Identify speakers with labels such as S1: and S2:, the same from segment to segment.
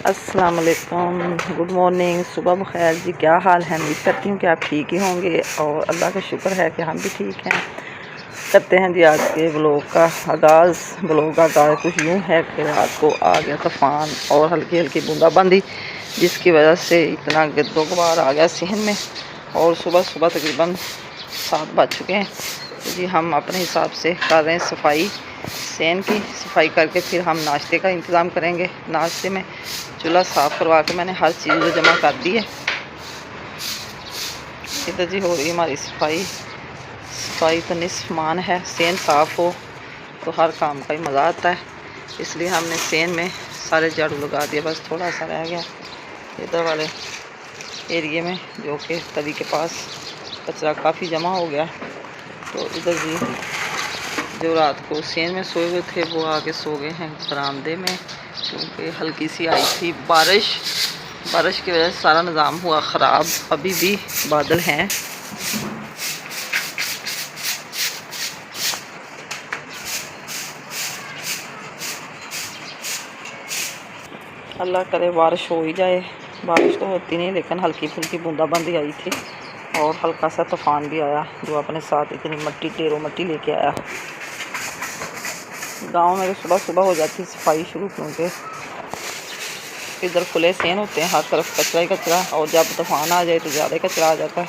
S1: अस्सलाम वालेकुम, good morning, सुबह बखैर जी। क्या हाल है? उम्मीद करती हूँ कि आप ठीक ही होंगे और अल्लाह का शुक्र है कि हम भी ठीक हैं। करते हैं जी आज के ब्लॉग का आगाज़। ब्लॉग का आगाज़ कुछ यूँ है कि रात को आ गया तूफ़ान और हल्की हल्की बूंदाबांदी, जिसकी वजह से इतना गिरदो गुबार आ गया सहन में। और सुबह सुबह तकरीबन 7 बज चुके हैं जी। हम अपने हिसाब से कर रहे हैं सफाई, सहन की सफाई करके फिर हम नाश्ते का इंतज़ाम करेंगे। नाश्ते में चूल्हा साफ़ करवा के मैंने हर चीज़ जमा कर दी है। इधर जी हो रही हमारी सफाई। सफाई तो निस्फ मान है, सहन साफ़ हो तो हर काम का ही मज़ा आता है, इसलिए हमने सहन में सारे झाड़ू लगा दिए। बस थोड़ा सा रह गया इधर वाले एरिए में, जो कि तवी के पास कचरा काफ़ी जमा हो गया। तो इधर जी जो रात को सहन में सोए हुए थे वो आके सो गए हैं बरामदे में, क्योंकि हल्की सी आई थी बारिश की वजह से सारा निज़ाम हुआ ख़राब। अभी भी बादल हैं। अल्लाह करे बारिश हो ही जाए। बारिश तो होती नहीं, लेकिन हल्की फुल्की बूंदाबांदी आई थी और हल्का सा तूफ़ान भी आया, जो अपने साथ इतनी मट्टी ढेरों मट्टी लेके आया। गांव में तो सुबह सुबह हो जाती सफाई शुरू, क्योंकि इधर खुले सहन होते हैं, हर तरफ कचरा ही कचरा, और जब तूफ़ान आ जाए तो ज़्यादा कचरा आ जाता है।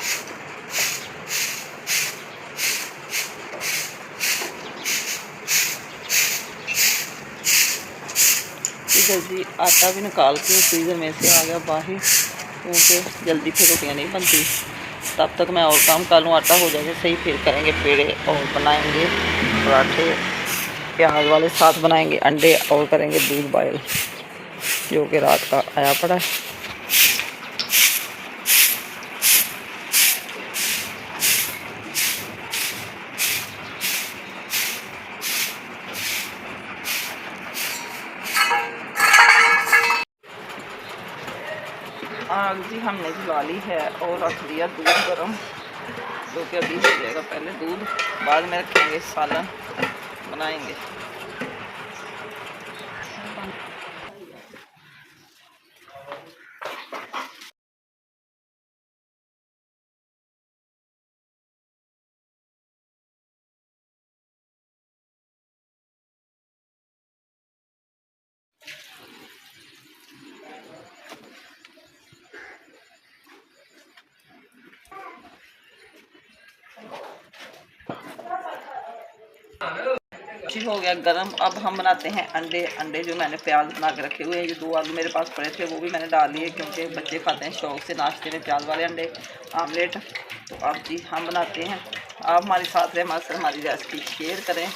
S1: इधर जी आटा भी निकाल के फ्रीज़र में से आ गया बाहर, क्योंकि जल्दी फिर रोटियाँ नहीं बनती। तब तक मैं और काम कर लूँ, आटा हो जाएगा सही, फिर करेंगे पेड़े और बनाएंगे पराठे प्याज वाले, साथ बनाएंगे अंडे और करेंगे दूध बॉयल, जो कि रात का आया पड़ा है। आग जी हमने जला ली है और रख दिया दूध गर्म, जो कि अभी हो जाएगा। पहले दूध, बाद में रखेंगे सालन बनाएंगे। हो गया गरम। अब हम बनाते हैं अंडे। अंडे जो मैंने प्याज बना के रखे हुए हैं, ये 2 आलू मेरे पास पड़े थे, वो भी मैंने डाल दिए, क्योंकि बच्चे खाते हैं शौक से नाश्ते में प्याज वाले अंडे आमलेट। तो अब जी हम बनाते हैं। आप हमारे साथ रहे, हमारी रेसिपी शेयर करें।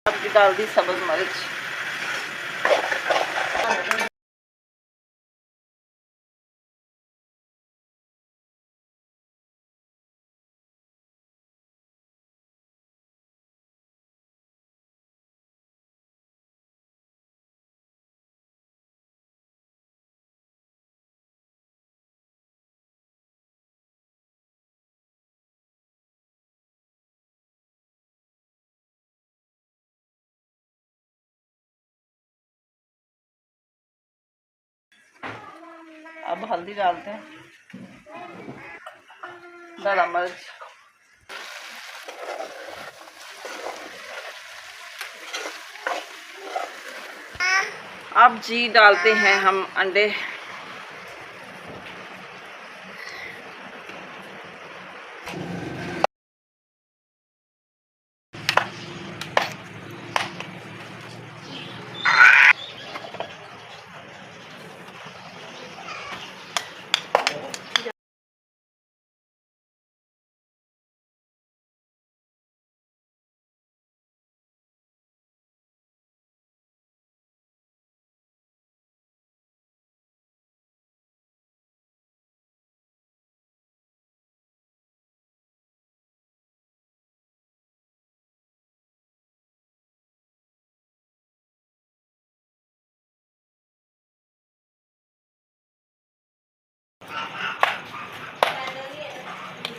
S1: अब डाल दी सब्ज़ मिर्च। अब हल्दी डालते हैं, गरम मिर्च, अब जी डालते हैं हम अंडे।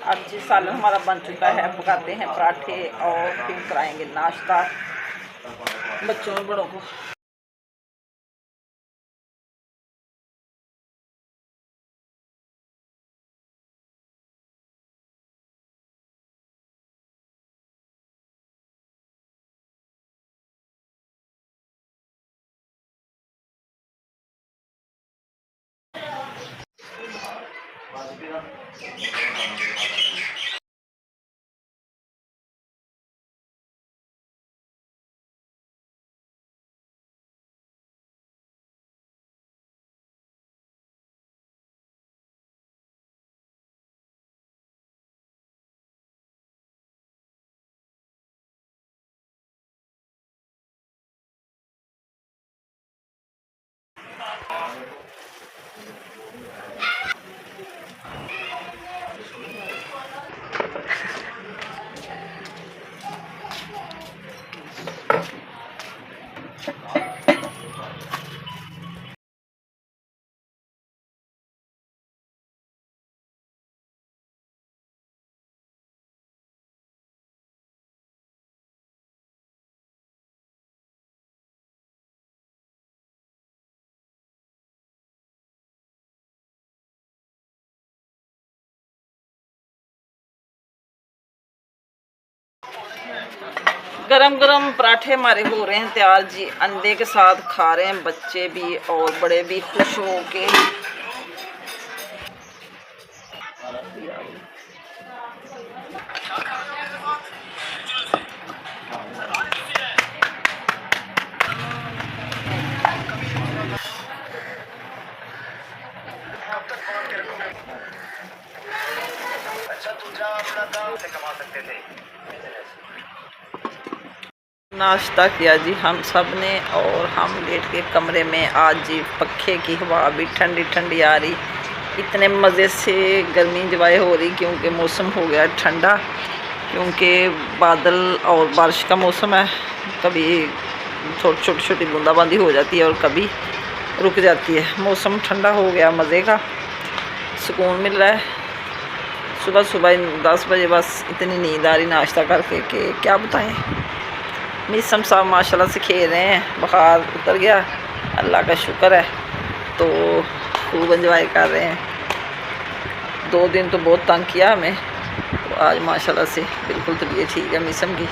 S1: अब जी सालन हमारा बन चुका है, पकाते हैं पराठे और फिर कराएंगे नाश्ता बच्चों और बड़ों को। गरम गरम पराठे हमारे हो रहे हैं तैयार जी, अंडे के साथ खा रहे हैं बच्चे भी और बड़े भी खुश हो के। नाश्ता किया जी हम सब ने और हम लेट के कमरे में। आज जी पखे की हवा भी ठंडी ठंडी आ रही, इतने मज़े से गर्मी इंजॉय हो रही क्योंकि मौसम हो गया ठंडा, क्योंकि बादल और बारिश का मौसम है। कभी छोटी छोटी बूंदाबांदी हो जाती है और कभी रुक जाती है। मौसम ठंडा हो गया, मज़े का सुकून मिल रहा है। सुबह सुबह 10 बजे बस इतनी नींद आ रही नाश्ता करके कि क्या बताएं। मीसम साहब माशाल्लाह से खेल रहे हैं, बुखार उतर गया, अल्लाह का शुक्र है, तो खूब इंजॉय कर रहे हैं। 2 दिन तो बहुत तंग किया हमें, तो आज माशाल्लाह से बिल्कुल तबीयत ठीक है मीसम की,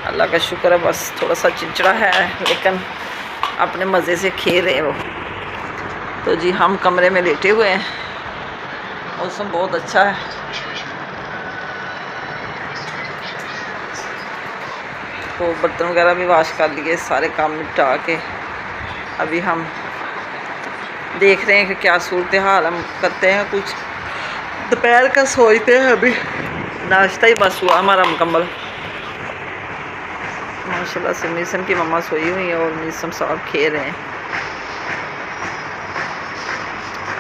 S1: अल्लाह का शुक्र है। बस थोड़ा सा चिड़चिड़ा है लेकिन अपने मज़े से खेल रहे हैं वो। तो जी हम कमरे में लेटे हुए हैं, मौसम बहुत अच्छा है। तो बर्तन वगैरह भी वॉश कर लिए, सारे काम निपटा के अभी हम देख रहे हैं कि क्या सूरत हाल। हम करते हैं कुछ दोपहर का, सोचते हैं। अभी नाश्ता ही बस हुआ हमारा मुकम्मल। माशाल्लाह से मीसम की मम्मा सोई हुई है और मीसम साहब खेल रहे हैं।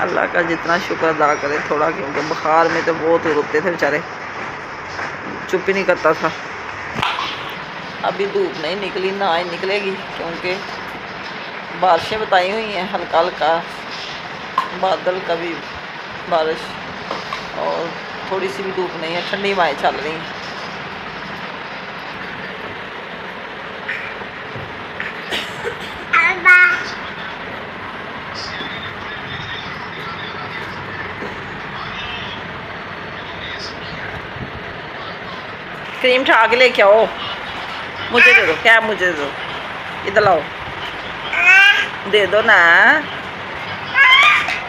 S1: अल्लाह का जितना शुक्र अदा करे थोड़ा, क्योंकि बुखार में तो बहुत रोते थे बेचारे, चुप ही नहीं करता था। अभी धूप नहीं निकली, ना ही निकलेगी, क्योंकि बारिशें बताई हुई हैं, हल्का हल्का बादल, कभी बारिश और थोड़ी सी भी धूप नहीं है, ठंडी हवाएं चल रही हैं। क्रीम ठा के लेके आओ, मुझे दे दो, क्या मुझे दे दो, इधर लाओ, दे दो ना।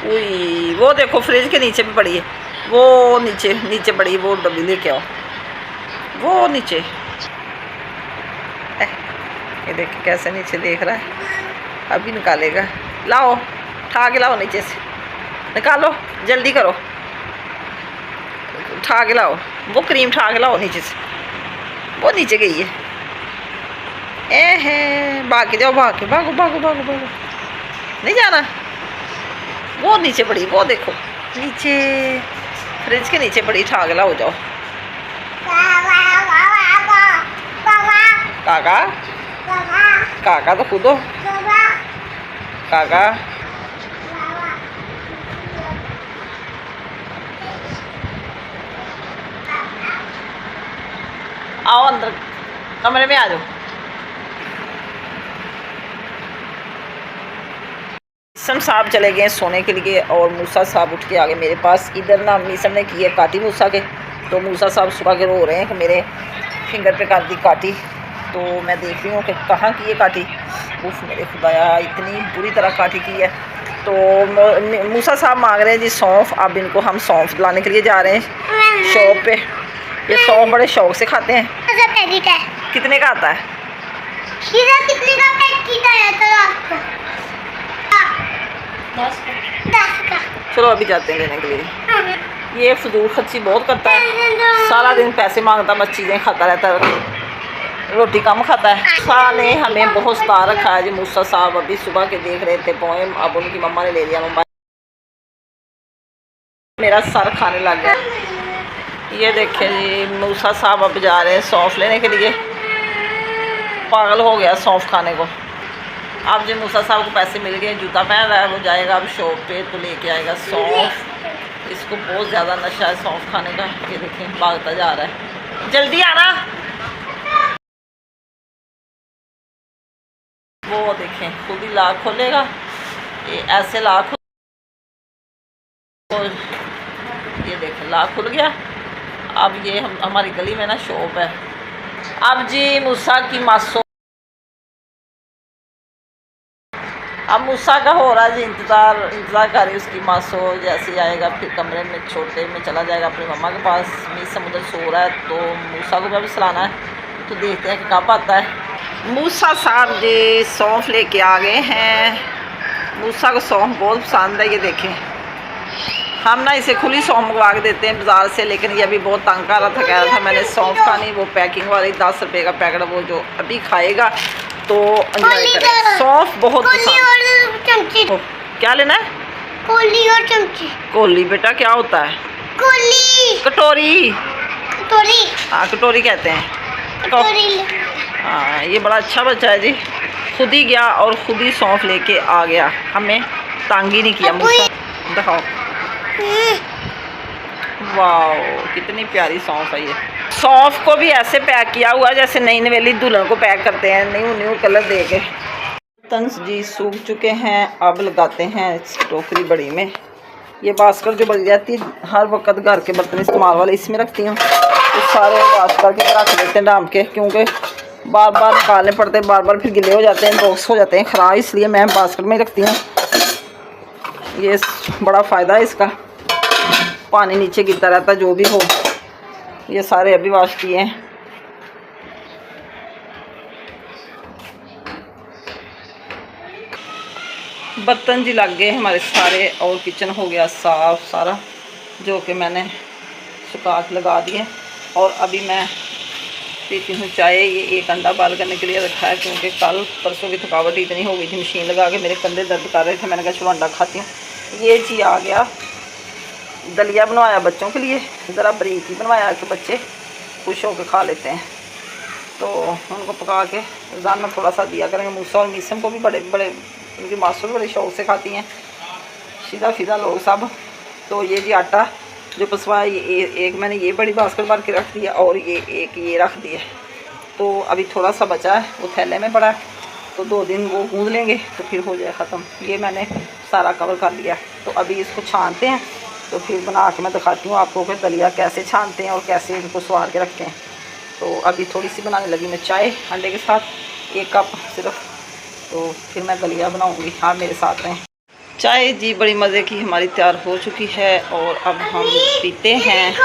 S1: उई वो देखो फ्रिज के नीचे भी पड़ी है, वो नीचे नीचे पड़ी है, वो डब्बी लेके आओ, वो नीचे। ये देखिए कैसे नीचे देख रहा है, अभी निकालेगा। लाओ ठा के लाओ, नीचे से निकालो, जल्दी करो, ठा के लाओ, वो क्रीम ठा के लाओ नीचे से, वो नीचे गई है। भाग के जाओ, भाग के भागो भागो भागो भागो, नहीं जाना। वो नीचे पड़ी, वो देखो नीचे फ्रिज के नीचे पड़ी, ठा के लाओ, जाओ। काका काका तो कूदो, काका आओ अंदर कमरे में आ जाओ। मीसम साहब चले गए सोने के लिए और मूसा साहब उठ के आ गए मेरे पास। इधर ना मीसम ने की है काटी मूसा के, तो मूसा साहब सुबह के रो रहे हैं कि मेरे फिंगर पे कर दी काटी। तो मैं देख रही हूँ कि कहाँ की है काटी। उफ मेरे खुदाया, इतनी बुरी तरह काटी की है। तो मूसा साहब मांग रहे हैं जी सौंफ। अब इनको हम सौंफ लाने के लिए जा रहे हैं शॉप पे। ये सौंफ बड़े शौक से खाते हैं। कितने का आता है? कितने का पैकेट आया था आपको? 10 का। चलो अभी जाते हैं लेने के लिए। ये फजूल खर्ची बहुत करता है, सारा दिन पैसे मांगता, बस चीज़ें खाता रहता है, रोटी कम खाता है। मूसा ने हमें बहुत सता रखा है जी। मूसा साहब अभी सुबह के देख रहे थे पोएम, अब उनकी मम्मा ने ले लिया मोबाइल। मेरा सर खाने लग गया। ये देखें जी मूसा साहब अब जा रहे हैं सौंफ लेने के लिए। पागल हो गया सौंफ खाने को। अब जो मूसा साहब को पैसे मिल गए, जूता पहन रहा है, वो जाएगा अब शॉप पे तो लेके आएगा सौंफ। इसको बहुत ज़्यादा नशा है सौंफ खाने का। ये देखें भागता जा रहा है, जल्दी आना। वो देखें खुद ही लाख खोलेगा, ये ऐसे लाख। तो ये देखें लाख खुल गया। अब ये हमारी गली में ना शॉप है। अब जी मूसा की मासो, अब मूसा का हो रहा है जी इंतज़ार कर रही उसकी मासो जैसे आएगा। फिर कमरे में छोटे में चला जाएगा अपनी मम्मा के पास। मीसम उधर सो रहा है तो मूसा को भी सुलाना है, तो देखते हैं कि कब आता है। मूसा साहब जी सौंफ लेके आ गए हैं। मूसा को सौंफ बहुत पसंद है। ये देखें हम ना इसे खुली सौंफ मंगवा के देते हैं बाज़ार से, लेकिन ये अभी बहुत तंग कर रहा था, कह रहा था मैंने सौंफ खानी। वो पैकिंग वाली 10 रुपये का पैकेट, वो जो अभी खाएगा तो एंजॉय करें। सौंफ बहुत पसंद। क्या लेना है? कोली और चमची। कोली बेटा क्या होता है? कोली कटोरी। कटोरी हाँ कटोरी कहते हैं। कटोरी। हाँ ये बड़ा अच्छा बच्चा है जी, खुद ही गया और खुद ही सौंफ लेके आ गया, हमें तंग ही नहीं किया। मुझे दिखाओ, वाह कितनी प्यारी सौंफ है ये। सौंफ को भी ऐसे पैक किया हुआ जैसे नई नवेली दुल्हन को पैक करते हैं, न्यू कलर दे के। तंस जी सूख चुके हैं, अब लगाते हैं टोकरी बड़ी में। ये बास्केट जो बन जाती है हर वक्त घर के बर्तन इस्तेमाल वाले इसमें रखती हूँ, तो सारे वाश करके रख देते हैं डाम के, क्योंकि बार बार निकालने पड़ते हैं, बार बार फिर गिले हो जाते हैं, बॉक्स हो जाते हैं ख़राब, इसलिए मैं बास्केट में रखती हूँ। ये बड़ा फ़ायदा है इसका, पानी नीचे गिरता रहता जो भी हो। ये सारे अभी वॉश किए हैं। बर्तन जी लग गए हमारे सारे और किचन हो गया साफ़ सारा, जो कि मैंने सुखा के लगा दिए। और अभी मैं पीती हूँ चाय। ये एक अंडा बॉयल करने के लिए रखा है, क्योंकि कल परसों की थकावट इतनी हो गई थी, मशीन लगा के मेरे कंधे दर्द कर रहे थे, मैंने कहा चलो अंडा खाती हूँ। ये जी आ गया दलिया बनवाया बच्चों के लिए, ज़रा बरीक ही बनवाया कि बच्चे खुश होकर खा लेते हैं, तो उनको पका के रमज़ान में थोड़ा सा दिया करेंगे। मूसा और मीसम को भी बड़े बड़े उनकी मासूम बड़े शौक से खाती हैं, सीधा सीधा लोग सब। तो ये जी आटा जो पसवाया, ये एक मैंने ये बड़ी बास्केट भर के रख दिया और ये एक ये रख दिया। तो अभी थोड़ा सा बचा है, वो थैले में पड़ा है, तो 2 दिन वो गूँध लेंगे तो फिर हो जाए ख़त्म। ये मैंने सारा कवर कर लिया, तो अभी इसको छानते हैं, तो फिर बना के मैं दिखाती हूँ आपको कि दलिया कैसे छानते हैं और कैसे इनको सवार के रखते हैं। तो अभी थोड़ी सी बनाने लगी मैं चाय अंडे के साथ, 1 कप सिर्फ, तो फिर मैं दलिया बनाऊँगी। हाँ मेरे साथ रहें। चाय जी बड़ी मज़े की हमारी तैयार हो चुकी है और अब हम पीते हैं।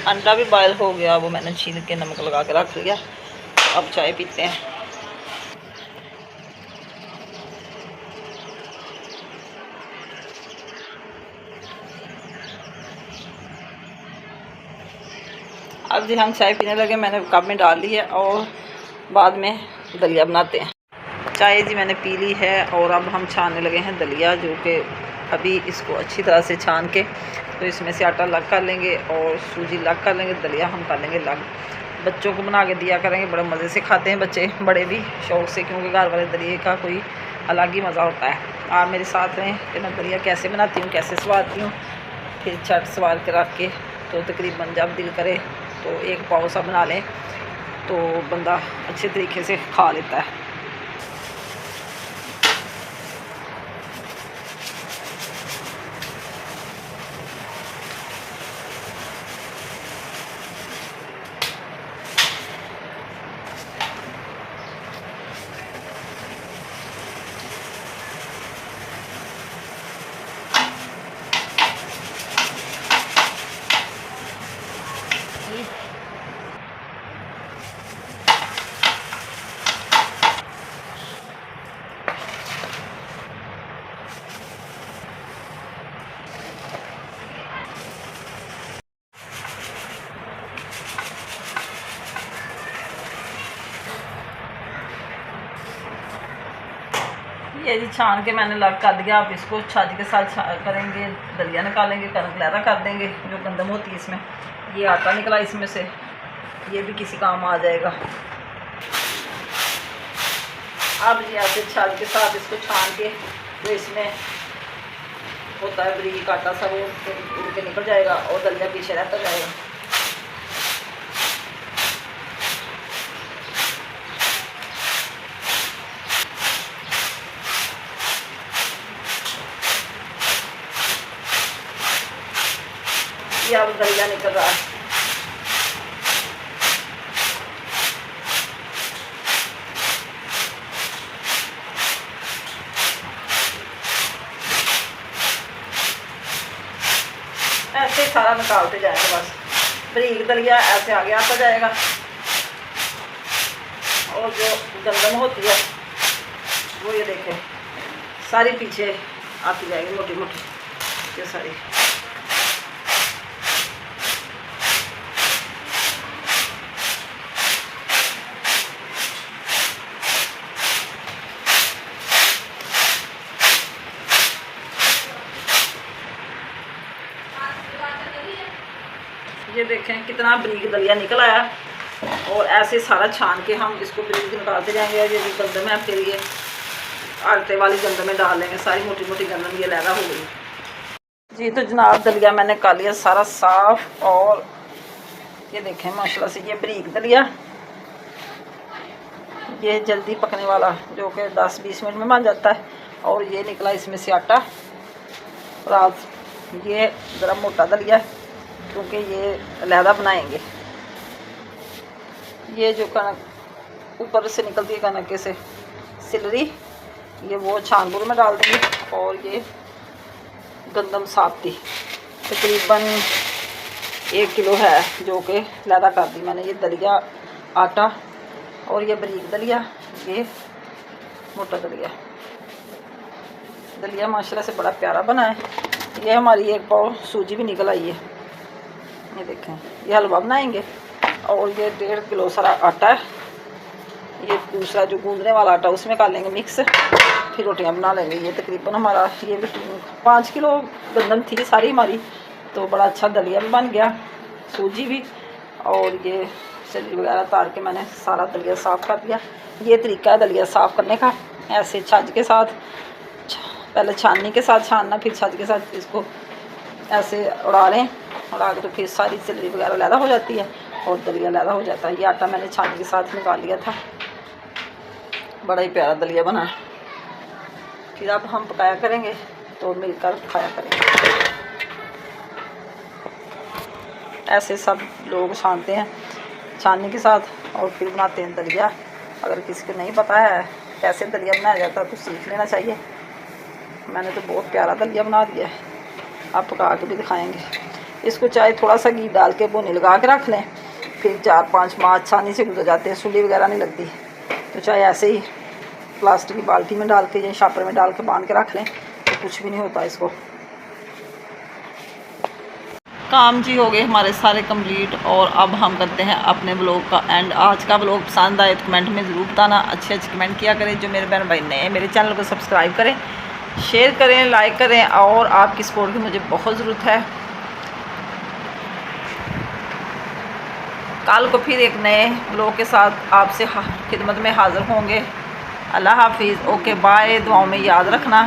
S1: अंडा भी बॉयल हो गया, वो मैंने छील के नमक लगा के रख लिया। अब चाय पीते हैं। अब जी हम चाय पीने लगे, मैंने कप में डाल ली है और बाद में दलिया बनाते हैं। चाय जी मैंने पी ली है और अब हम छानने लगे हैं दलिया, जो कि अभी इसको अच्छी तरह से छान के तो इसमें से आटा अलग कर लेंगे और सूजी अलग कर लेंगे, दलिया हम कर लेंगे अलग। बच्चों को बना के दिया करेंगे, बड़े मज़े से खाते हैं बच्चे, बड़े भी शौक़ से, क्योंकि घर वाले दलिए का कोई अलग ही मज़ा होता है। आप मेरे साथ रहें कि मैं दलिया कैसे बनाती हूँ, कैसे सवारती हूँ, फिर छट सवार के रख के तो तकरीबन जब दिल करे तो एक पाव सा बना लें तो बंदा अच्छे तरीके से खा लेता है। ये जी छान के मैंने अलग कर दिया। आप इसको छाछ के साथ करेंगे, दलिया निकालेंगे, कनक लहरा कर देंगे जो गंदम होती है इसमें। ये आटा निकला इसमें से, ये भी किसी काम आ जाएगा। अब ये ऐसे छाछ के साथ इसको छान के जो इसमें होता है बारीक आटा सा, वो उड़ के निकल जाएगा और दलिया पीछे रहता जाएगा। ये अब दलिया निकल रहा है। ऐसे सारा निकालते जाएंगे, बस बारीक दलिया ऐसे आगे आता जाएगा और जो गंदम होती है वो ये देखें सारी पीछे आती जाएगी, मोटी मोटी ये सारी। ये देखें कितना बारीक दलिया निकल आया और ऐसे सारा छान के हम इसको बारीक निकालते जाएंगे। ये जो गंदम है फिर ये आटे वाली गंदम में डाल लेंगे, सारी मोटी मोटी गंदम ये लहरा हो गई जी। तो जनाब दलिया मैंने कर लिया सारा साफ और ये देखें माशाल्लाह से ये बारीक दलिया, ये जल्दी पकने वाला जो कि 10-20 मिनट में बन जाता है। और ये निकला इसमें से आटा, और आज ये ज़रा मोटा दलिया क्योंकि ये लहदा बनाएंगे। ये जो कनक ऊपर से निकलती है कनक से सिलरी, ये वो छानपुर में डाल देंगे। और ये गंदम साबती तकरीबन 1 किलो है जो कि लहदा कर दी मैंने। ये दलिया आटा और ये बारीक दलिया, ये मोटा दलिया। दलिया माशाल्लाह से बड़ा प्यारा बना है। ये हमारी 1 पाव सूजी भी निकल आई है। ये देखें ये हलवा बनाएंगे। और ये 1.5 किलो सारा आटा है। ये दूसरा जो गूंदने वाला आटा उसमें कर लेंगे मिक्स, फिर रोटियां बना लेंगे। ये तकरीबन हमारा ये भी 5 किलो गंदम थी सारी हमारी, तो बड़ा अच्छा दलिया भी बन गया, सूजी भी। और ये सब्जी वगैरह तार के मैंने सारा दलिया साफ़ कर दिया। ये तरीका है दलिया साफ़ करने का, ऐसे छाछ के साथ, पहले छाननी के साथ छानना, फिर छाछ के साथ इसको ऐसे उड़ा लें, उड़ा के तो फिर सारी सब्जी वगैरह लैदा हो जाती है और दलिया लैदा हो जाता है। ये आटा मैंने छाननी के साथ निकाल लिया था, बड़ा ही प्यारा दलिया बना है। फिर अब हम पकाया करेंगे तो मिलकर खाया करेंगे। ऐसे सब लोग छानते हैं छाननी के साथ और फिर बनाते हैं दलिया। अगर किसी को नहीं पता है कैसे दलिया बनाया जाता है तो सीख लेना चाहिए। मैंने तो बहुत प्यारा दलिया बना दिया है, आप पका के भी दिखाएंगे। इसको चाहे थोड़ा सा घी डाल के भुनी लगा के रख लें, फिर 4-5 माह आसानी से गुजर जाते हैं, सुली वगैरह नहीं लगती। तो चाहे ऐसे ही प्लास्टिक की बाल्टी में डाल के या शापर में डाल के बांध के रख लें तो कुछ भी नहीं होता इसको। काम जी हो गए हमारे सारे कंप्लीट और अब हम करते हैं अपने ब्लॉग का एंड। आज का ब्लॉग पसंद आए तो कमेंट में ज़रूर बताना, अच्छे कमेंट किया करें। जो मेरे बहन भाई नए मेरे चैनल को सब्सक्राइब करें, शेयर करें, लाइक करें और आपकी सपोर्ट की मुझे बहुत ज़रूरत है। कल को फिर एक नए ब्लॉग के साथ आपसे खिदमत में हाज़िर होंगे। अल्लाह हाफिज़, ओके बाय, दुआओं में याद रखना।